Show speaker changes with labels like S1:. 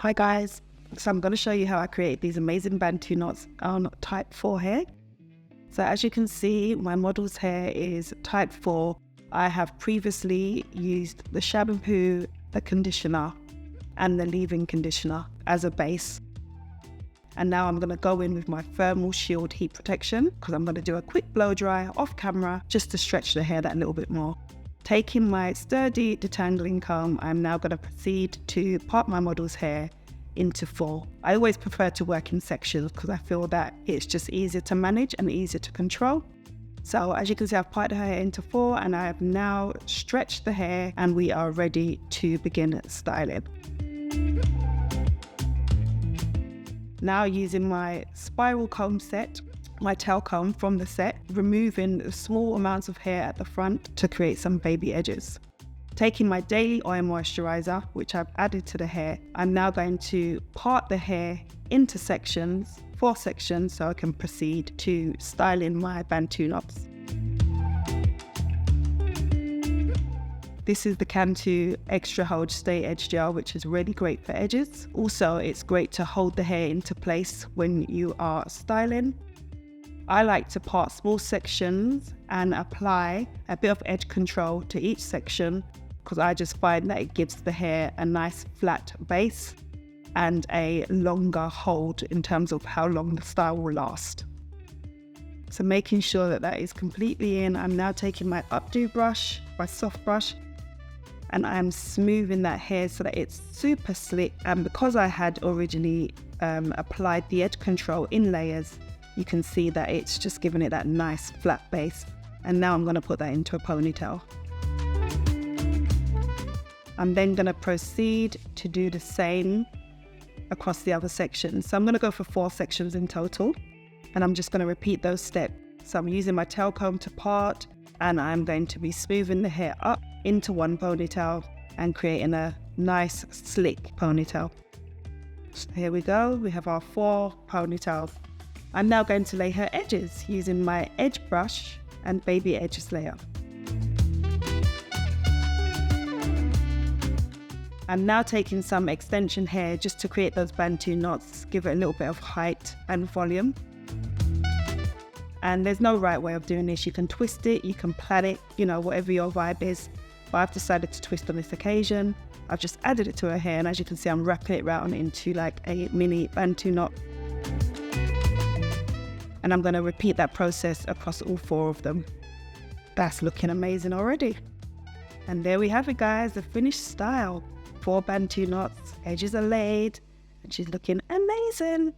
S1: Hi guys, so I'm going to show you how I create these amazing Bantu knots on type 4 hair. So as you can see, my model's hair is type 4. I have previously used the shampoo, the conditioner and the leave-in conditioner as a base. And now I'm going to go in with my Thermal Shield Heat Protection because I'm going to do a quick blow dry off camera just to stretch the hair that little bit more. Taking my sturdy detangling comb, I'm now going to proceed to part my model's hair into 4. I always prefer to work in sections because I feel that it's just easier to manage and easier to control. So as you can see, I've parted her hair into 4 and I have now stretched the hair and we are ready to begin styling. Now using my spiral comb set, my tail comb from the set, removing small amounts of hair at the front to create some baby edges. Taking my daily oil moisturizer, which I've added to the hair, I'm now going to part the hair into sections, 4 sections, so I can proceed to styling my Bantu knots. This is the Cantu Extra Hold Stay Edge Gel, which is really great for edges. Also, it's great to hold the hair into place when you are styling. I like to part small sections and apply a bit of edge control to each section because I just find that it gives the hair a nice flat base and a longer hold in terms of how long the style will last. So making sure that that is completely in, I'm now taking my updo brush, my soft brush, and I'm smoothing that hair so that it's super slick. And because I had originally applied the edge control in layers, you can see that it's just giving it that nice flat base. And now I'm going to put that into a ponytail. I'm then going to proceed to do the same across the other sections. So I'm going to go for 4 sections in total. And I'm just going to repeat those steps. So I'm using my tail comb to part and I'm going to be smoothing the hair up into one ponytail and creating a nice slick ponytail. So here we go. We have our 4 ponytails. I'm now going to lay her edges using my edge brush and baby edges layer. I'm now taking some extension hair just to create those Bantu knots, give it a little bit of height and volume. And there's no right way of doing this. You can twist it, you can plait it, whatever your vibe is. But I've decided to twist on this occasion. I've just added it to her hair and as you can see, I'm wrapping it around into like a mini Bantu knot. And I'm going to repeat that process across all 4 of them. That's looking amazing already. And there we have it guys, the finished style. 4 Bantu knots, edges are laid, and she's looking amazing.